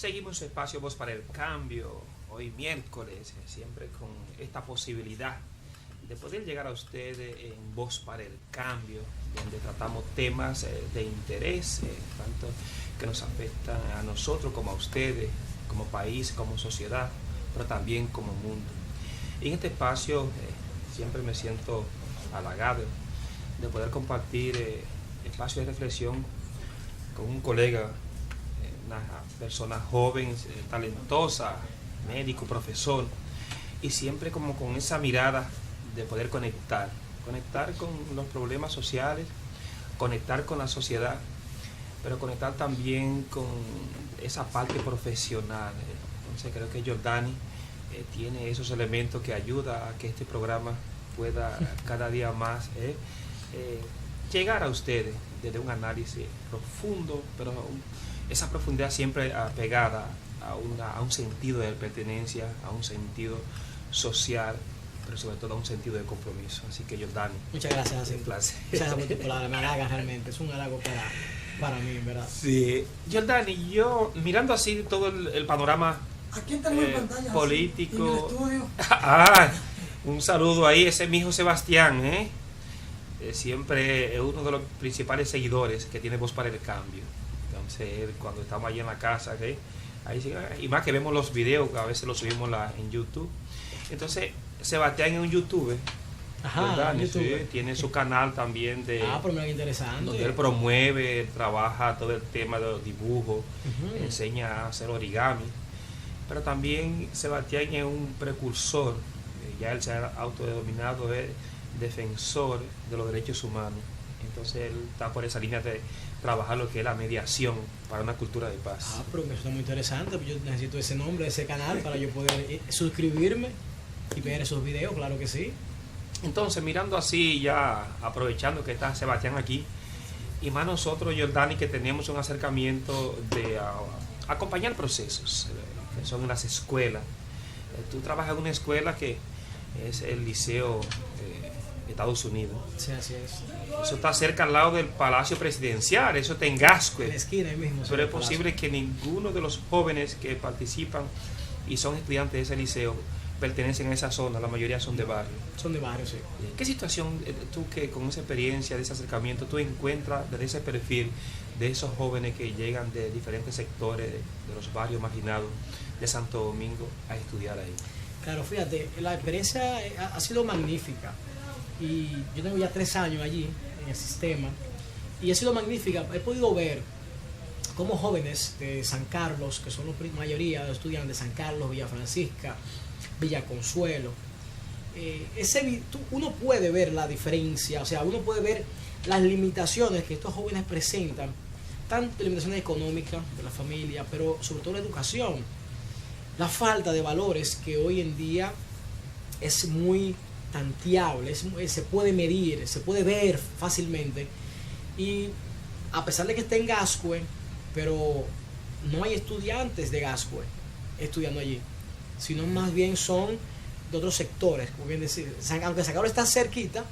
Seguimos su espacio Voz para el Cambio, hoy miércoles, siempre con esta posibilidad de poder llegar a ustedes en Voz para el Cambio, donde tratamos temas de interés, tanto que nos afectan a nosotros como a ustedes, como país, como sociedad, pero también como mundo. Y en este espacio siempre me siento halagado de poder compartir espacio de reflexión con un colega, una persona joven, talentosa, médico, profesor, y siempre como con esa mirada de poder conectar con los problemas sociales, conectar con la sociedad, pero conectar también con esa parte profesional. Entonces creo que Jordani tiene esos elementos que ayuda a que este programa pueda cada día más llegar a ustedes desde un análisis profundo, pero esa profundidad siempre apegada a un sentido de pertenencia, a un sentido social, pero sobre todo a un sentido de compromiso. Así que Jordani, muchas gracias. Un placer. Muchas gracias por tu palabra, me halaga realmente, es un halago para mí, ¿verdad? Sí. Jordani, yo mirando así todo el panorama político. Un saludo ahí, ese es mi hijo Sebastián, siempre es uno de los principales seguidores que tiene Voz para el Cambio. Entonces él, cuando estamos allí en la casa, ahí sí, y más que vemos los videos, que a veces los subimos en YouTube. Entonces Sebastián es un youtuber. Ajá, sí, tiene su canal también de pero mira, interesante, donde él promueve, trabaja todo el tema de los dibujos, enseña a hacer origami, pero también Sebastián es un precursor, ya él se ha autodenominado defensor de los derechos humanos. Entonces él está por esa línea de trabajar lo que es la mediación para una cultura de paz. Pero me suena muy interesante, yo necesito ese nombre, ese canal, para yo poder suscribirme y ver esos videos, claro que sí. Entonces, mirando así, ya aprovechando que está Sebastián aquí, y más nosotros, Jordani, que tenemos un acercamiento de acompañar procesos, que son en las escuelas. Tú trabajas en una escuela que es el Liceo Estados Unidos. Sí, así es. Eso está cerca al lado del Palacio Presidencial, eso está en Gascue. En la esquina ahí mismo. Pero es posible que ninguno de los jóvenes que participan y son estudiantes de ese liceo pertenecen a esa zona, la mayoría son de barrio. Son de barrio, sí. ¿Qué situación tú, que con esa experiencia de ese acercamiento, tú encuentras desde ese perfil de esos jóvenes que llegan de diferentes sectores de los barrios marginados de Santo Domingo a estudiar ahí? Claro, fíjate, la experiencia ha sido magnífica. Y yo tengo ya 3 años allí en el sistema y ha sido magnífica. He podido ver cómo jóvenes de San Carlos, que son la mayoría de los estudiantes de San Carlos, Villa Francisca, Villa Consuelo, uno puede ver la diferencia, o sea, uno puede ver las limitaciones que estos jóvenes presentan, tanto limitaciones económicas de la familia, pero sobre todo la educación, la falta de valores que hoy en día es muy tanteable, se puede medir, se puede ver fácilmente. Y a pesar de que esté en Gascue, pero no hay estudiantes de Gascue estudiando allí, sino más bien son de otros sectores, como bien decir, aunque San Carlos está cerquita,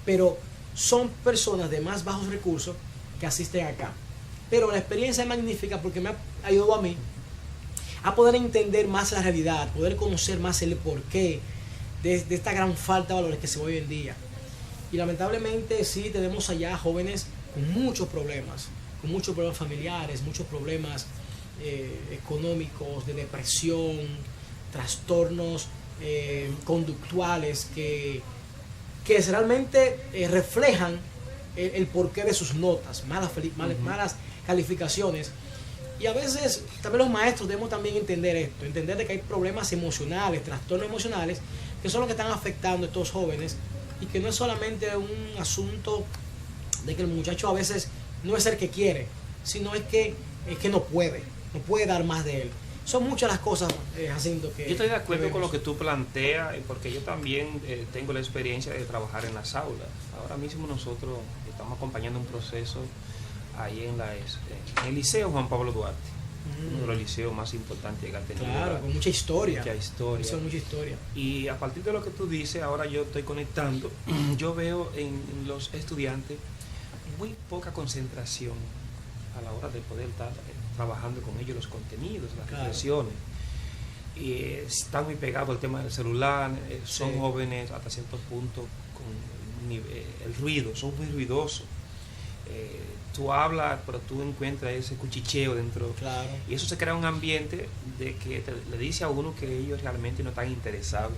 pero son personas de más bajos recursos que asisten acá. Pero la experiencia es magnífica porque me ha ayudado a mí a poder entender más la realidad, poder conocer más el porqué de esta gran falta de valores que se ve hoy en día. Y lamentablemente sí tenemos allá jóvenes con muchos problemas familiares, muchos problemas económicos, de depresión, trastornos conductuales que realmente reflejan el porqué de sus notas, malas calificaciones. Y a veces también los maestros debemos también entender esto, entender de que hay problemas emocionales, trastornos emocionales, que son los que están afectando a estos jóvenes, y que no es solamente un asunto de que el muchacho a veces no es el que quiere, sino es que no puede dar más de él. Son muchas las cosas, Jacinto, que... Yo estoy de acuerdo con lo que tú planteas, porque yo también tengo la experiencia de trabajar en las aulas. Ahora mismo nosotros estamos acompañando un proceso ahí en el Liceo Juan Pablo Duarte, uno de los liceos más importantes que ha tenido. Claro, con mucha historia. Mucha historia. Y a partir de lo que tú dices, ahora yo estoy conectando, yo veo en los estudiantes muy poca concentración a la hora de poder dar trabajando con ellos los contenidos, las Claro. reflexiones. Y están muy pegados al tema del celular, son Sí. jóvenes hasta cierto punto con el ruido, son muy ruidosos. Tú hablas, pero tú encuentras ese cuchicheo dentro. Claro. Y eso se crea un ambiente de que le dice a uno que ellos realmente no están interesados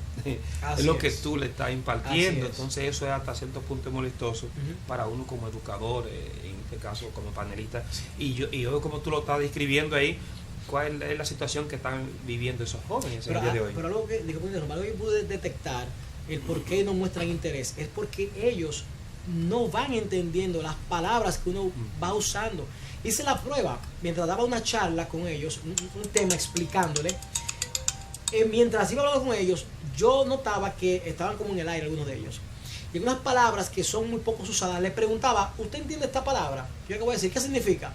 Así en lo que es. tú le estás Así impartiendo. es. Entonces eso es hasta cierto punto molestoso Ujú. para uno como educador, en este caso como panelista. Y yo como tú lo estás describiendo ahí, ¿cuál es la situación que están viviendo esos jóvenes Pero, el día de hoy? pero algo que, algo que pude detectar, el por qué no muestran interés, es porque ellos no van entendiendo las palabras que uno va usando. Hice la prueba, mientras daba una charla con ellos, un tema explicándole, mientras iba hablando con ellos, yo notaba que estaban como en el aire algunos de ellos. Y algunas palabras que son muy poco usadas, les preguntaba, ¿usted entiende esta palabra? Yo le voy a decir, ¿qué significa?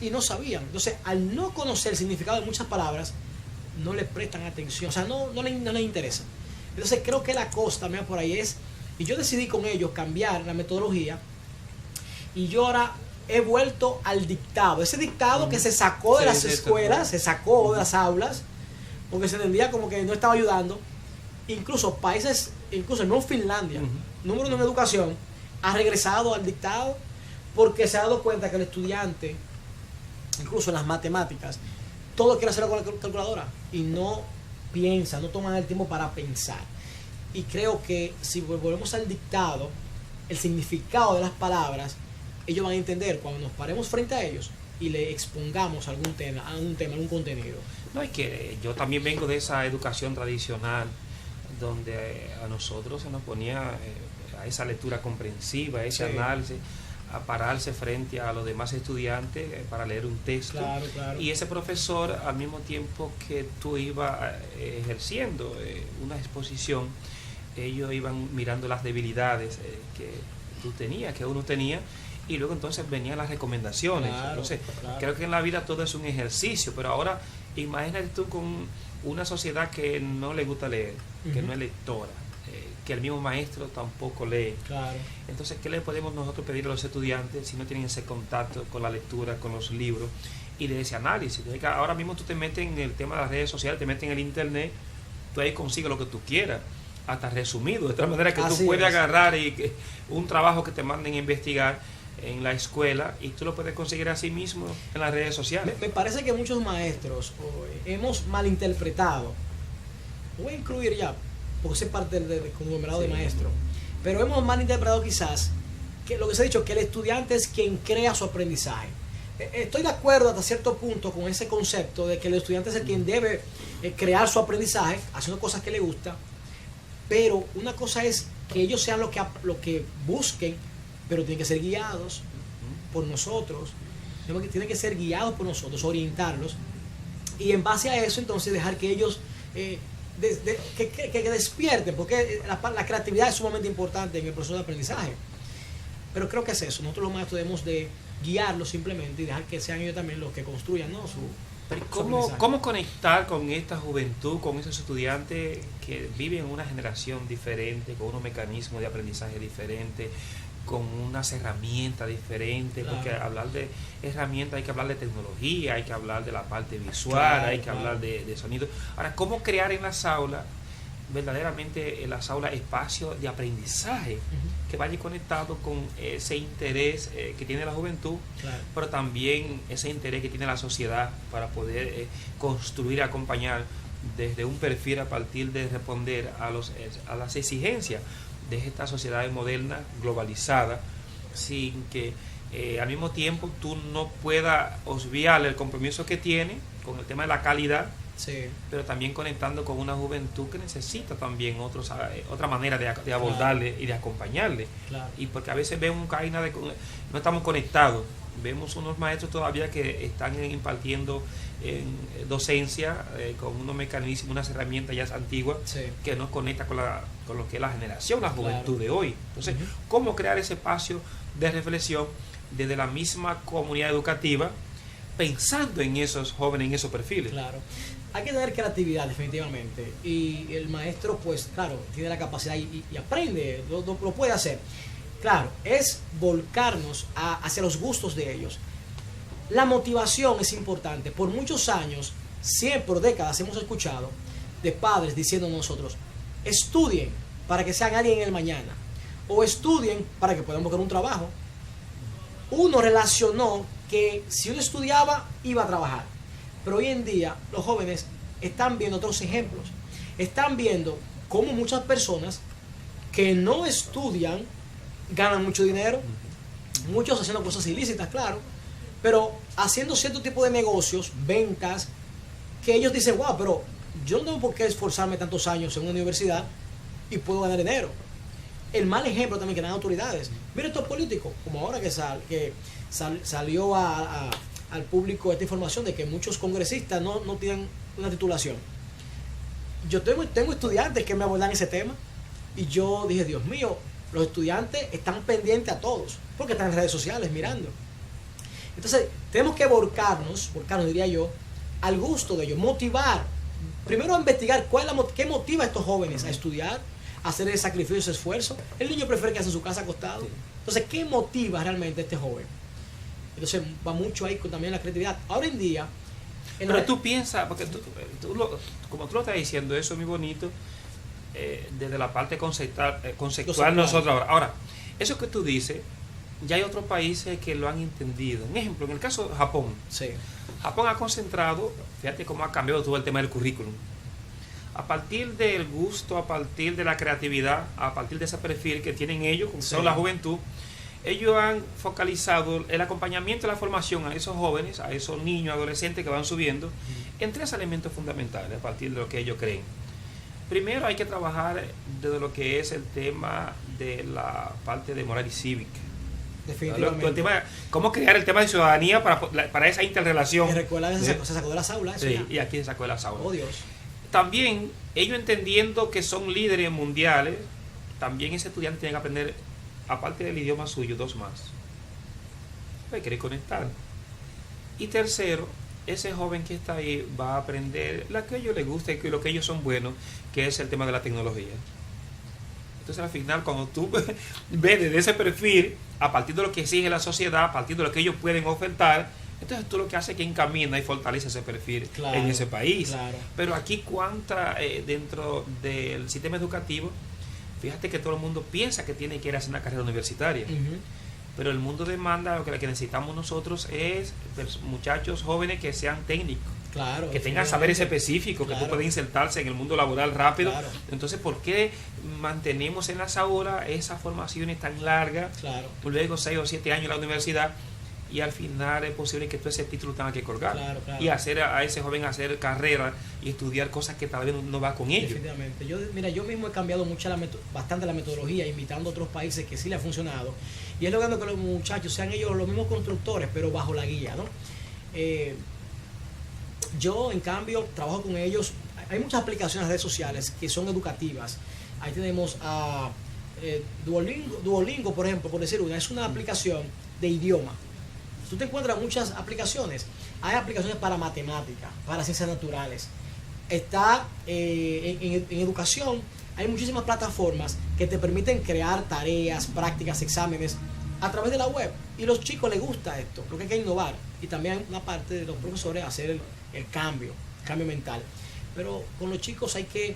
Y no sabían. Entonces, al no conocer el significado de muchas palabras, no le prestan atención, o sea, no les interesa. Entonces, creo que la cosa también por ahí es, y yo decidí con ellos cambiar la metodología, y yo ahora he vuelto al dictado, ese dictado que se sacó de las escuelas, se sacó de las aulas, porque se entendía como que no estaba ayudando. Incluso países, incluso el mismo Finlandia, número uno en educación, ha regresado al dictado porque se ha dado cuenta que el estudiante, incluso en las matemáticas, todo quiere hacerlo con la calculadora y no piensa, no toman el tiempo para pensar. Y creo que si volvemos al dictado, el significado de las palabras, ellos van a entender cuando nos paremos frente a ellos y le expongamos algún tema, algún contenido. No, es que yo también vengo de esa educación tradicional donde a nosotros se nos ponía a esa lectura comprensiva, a ese análisis, a pararse frente a los demás estudiantes para leer un texto. Claro, claro. Y ese profesor, al mismo tiempo que tú ibas ejerciendo una exposición, ellos iban mirando las debilidades que tú tenías, que uno tenía, y luego entonces venían las recomendaciones. Claro, entonces, claro. creo que en la vida todo es un ejercicio, pero ahora imagínate tú con una sociedad que no le gusta leer, que no es lectora, que el mismo maestro tampoco lee. Claro. Entonces, ¿qué le podemos nosotros pedir a los estudiantes si no tienen ese contacto con la lectura, con los libros y de ese análisis? Ahora mismo tú te metes en el tema de las redes sociales, te metes en el internet, tú ahí consigues lo que tú quieras, hasta resumido, de tal manera que Así tú puedes es. agarrar un trabajo que te manden a investigar en la escuela y tú lo puedes conseguir así mismo en las redes sociales. Me parece que muchos maestros hemos malinterpretado, voy a incluir ya, porque soy parte del conglomerado de maestros, pero hemos malinterpretado quizás que lo que se ha dicho, que el estudiante es quien crea su aprendizaje. Estoy de acuerdo hasta cierto punto con ese concepto de que el estudiante es el quien debe crear su aprendizaje, haciendo cosas que le gustan, pero una cosa es que ellos sean lo que busquen, pero tienen que ser guiados por nosotros, tienen que ser guiados por nosotros, orientarlos, y en base a eso entonces dejar que ellos que despierten, porque la creatividad es sumamente importante en el proceso de aprendizaje. Pero creo que es eso, nosotros los maestros debemos de guiarlos simplemente y dejar que sean ellos también los que construyan, ¿no? Pero ¿cómo conectar con esta juventud, con esos estudiantes que viven en una generación diferente, con unos mecanismos de aprendizaje diferentes, con unas herramientas diferentes? Claro. Porque hablar de herramientas hay que hablar de tecnología, hay que hablar de la parte visual, Claro, hay que claro. hablar de sonido. Ahora, ¿cómo crear en las aulas, verdaderamente en las aulas, espacios de aprendizaje que vaya conectado con ese interés que tiene la juventud, Claro. pero también ese interés que tiene la sociedad para poder construir y acompañar desde un perfil a partir de responder a las exigencias de esta sociedad moderna, globalizada, sin que al mismo tiempo tú no puedas obviar el compromiso que tiene con el tema de la calidad, Sí. pero también conectando con una juventud que necesita también otra manera de abordarle y de acompañarle. Claro. Y porque a veces vemos no estamos conectados, vemos unos maestros todavía que están impartiendo en docencia con unos mecanismos, unas herramientas ya antiguas, Sí. que no conecta con lo que es la generación, la juventud de hoy. Entonces, Ujú. ¿cómo crear ese espacio de reflexión desde la misma comunidad educativa, pensando en esos jóvenes, en esos perfiles? Claro. Hay que tener creatividad definitivamente, y el maestro pues claro tiene la capacidad y aprende, lo puede hacer. Claro, es volcarnos hacia los gustos de ellos. La motivación es importante. Por muchos años, siempre, por décadas, hemos escuchado de padres diciendo a nosotros, estudien para que sean alguien en el mañana, o estudien para que puedan buscar un trabajo. Uno relacionó que si uno estudiaba, iba a trabajar. Pero hoy en día, los jóvenes están viendo otros ejemplos. Están viendo cómo muchas personas que no estudian ganan mucho dinero, muchos haciendo cosas ilícitas, claro, pero haciendo cierto tipo de negocios, ventas, que ellos dicen, wow, pero yo no tengo por qué esforzarme tantos años en una universidad y puedo ganar dinero. El mal ejemplo también que dan autoridades. Mira estos políticos, como ahora que salió al público esta información de que muchos congresistas no tienen una titulación. Yo tengo estudiantes que me abordan ese tema y yo dije, Dios mío, los estudiantes están pendientes a todos, porque están en redes sociales mirando. Entonces, tenemos que volcarnos diría yo, al gusto de ellos, motivar. Primero a investigar qué motiva a estos jóvenes a estudiar, a hacer el sacrificio, ese esfuerzo. El niño prefiere quedarse en su casa acostado. Entonces, ¿qué motiva realmente a este joven? Entonces, va mucho ahí también la creatividad. Ahora en día... Pero tú piensas, porque como tú lo estás diciendo, eso es muy bonito, desde la parte conceptual nosotros ahora, eso que tú dices, ya hay otros países que lo han entendido. Un ejemplo, en el caso de Japón, sí. Japón ha concentrado, fíjate cómo ha cambiado todo el tema del currículum. A partir del gusto, a partir de la creatividad, a partir de ese perfil que tienen ellos, como son la juventud, ellos han focalizado el acompañamiento y la formación a esos jóvenes, a esos niños, adolescentes que van subiendo, en 3 elementos fundamentales a partir de lo que ellos creen. Primero hay que trabajar desde lo que es el tema de la parte de moral y cívica. Definitivamente. El tema, cómo crear el tema de ciudadanía para esa interrelación. Me recuerda que se sacó de las aulas. Sí, y aquí se sacó de las aulas. Oh, Dios. También, ellos entendiendo que son líderes mundiales, también ese estudiante tiene que aprender, aparte del idioma suyo, 2 más. Hay que conectar. Y tercero, ese joven que está ahí va a aprender lo que a ellos les gusta y lo que ellos son buenos, que es el tema de la tecnología. Entonces al final, cuando tú ves desde ese perfil, a partir de lo que exige la sociedad, a partir de lo que ellos pueden ofertar, entonces tú lo que haces es que encamina y fortalece ese perfil en ese país. Claro. Pero aquí, dentro del sistema educativo, fíjate que todo el mundo piensa que tiene que ir a hacer una carrera universitaria. Pero el mundo demanda, lo que necesitamos nosotros es muchachos jóvenes que sean técnicos, claro, que tengan saberes específicos, claro, que tú puedas insertarse en el mundo laboral rápido. Claro. Entonces, ¿por qué mantenemos en las aulas esas formaciones tan largas? Claro. Luego 6 o 7 años en la universidad, y al final es posible que todo ese título tenga que colgar. Claro. Y hacer a ese joven hacer carrera y estudiar cosas que tal vez no va con ellos. Definitivamente. Yo mismo he cambiado bastante la metodología, invitando a otros países que sí le ha funcionado, y es logrando que los muchachos sean ellos los mismos constructores, pero bajo la guía, ¿no? Yo, en cambio, trabajo con ellos. Hay muchas aplicaciones de redes sociales que son educativas. Ahí tenemos a Duolingo, por ejemplo, por decir una, es una aplicación de idioma. Tú te encuentras muchas aplicaciones. Hay aplicaciones para matemáticas, para ciencias naturales. Está en educación, hay muchísimas plataformas que te permiten crear tareas, prácticas, exámenes a través de la web. Y a los chicos les gusta esto, lo que hay que innovar. Y también una parte de los profesores hacer el cambio mental. Pero con los chicos hay que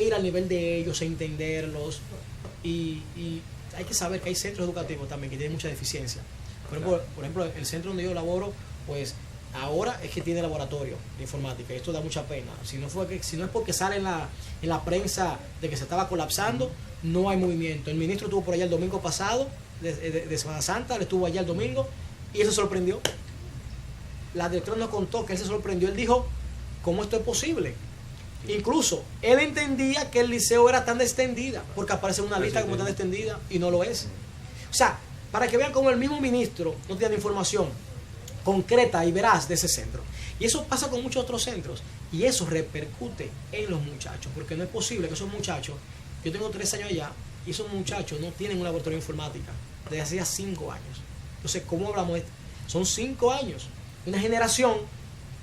ir al nivel de ellos, entenderlos. Y hay que saber que hay centros educativos también que tienen mucha deficiencia. Por ejemplo, el centro donde yo laboro, pues ahora es que tiene laboratorio de informática, y esto da mucha pena. Si no es porque sale en la prensa de que se estaba colapsando, no hay movimiento. El ministro estuvo por allá el domingo pasado, de Semana Santa, le estuvo allá el domingo, y él se sorprendió. La directora nos contó que él se sorprendió. Él dijo, ¿cómo esto es posible? Incluso, él entendía que el liceo era tan extendida, porque aparece en una lista como tan extendida, y no lo es. O sea, para que vean cómo el mismo ministro no tiene información concreta y veraz de ese centro. Y eso pasa con muchos otros centros. Y eso repercute en los muchachos. Porque no es posible que esos muchachos, yo tengo 3 años allá, y esos muchachos no tienen un laboratorio de informática desde hacía 5 años. Entonces, ¿cómo hablamos de esto? Son 5 años. Una generación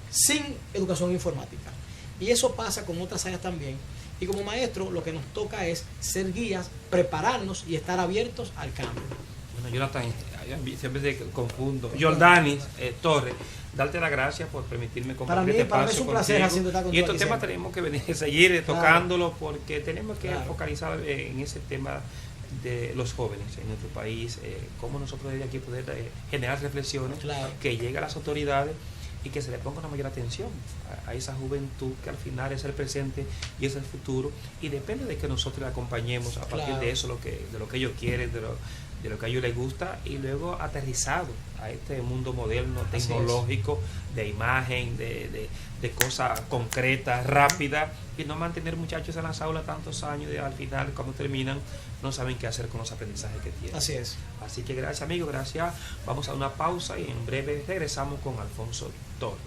sin educación informática. Y eso pasa con otras áreas también. Y como maestro, lo que nos toca es ser guías, prepararnos y estar abiertos al cambio. Bueno, Jonathan, siempre te confundo. Jordanis Torres, darte las gracias por permitirme compartir este para mí espacio es un placer contigo. haciendo esta Y estos contigo temas siempre. tenemos que venir, seguir tocándolo porque tenemos que Claro. focalizar en ese tema de los jóvenes en nuestro país, cómo nosotros desde aquí poder generar reflexiones Claro. que lleguen a las autoridades y que se le ponga una mayor atención a esa juventud que al final es el presente y es el futuro, y depende de que nosotros le acompañemos a partir Claro. de eso, de lo que ellos quieren, de lo que a ellos les gusta, y luego aterrizado a este mundo moderno, Así tecnológico, de imagen, de cosas concretas, rápidas, y no mantener muchachos en las aulas tantos años y al final cuando terminan no saben qué hacer con los aprendizajes que tienen. Así es. Así que gracias amigos, gracias. Vamos a una pausa y en breve regresamos con Alfonso Torres.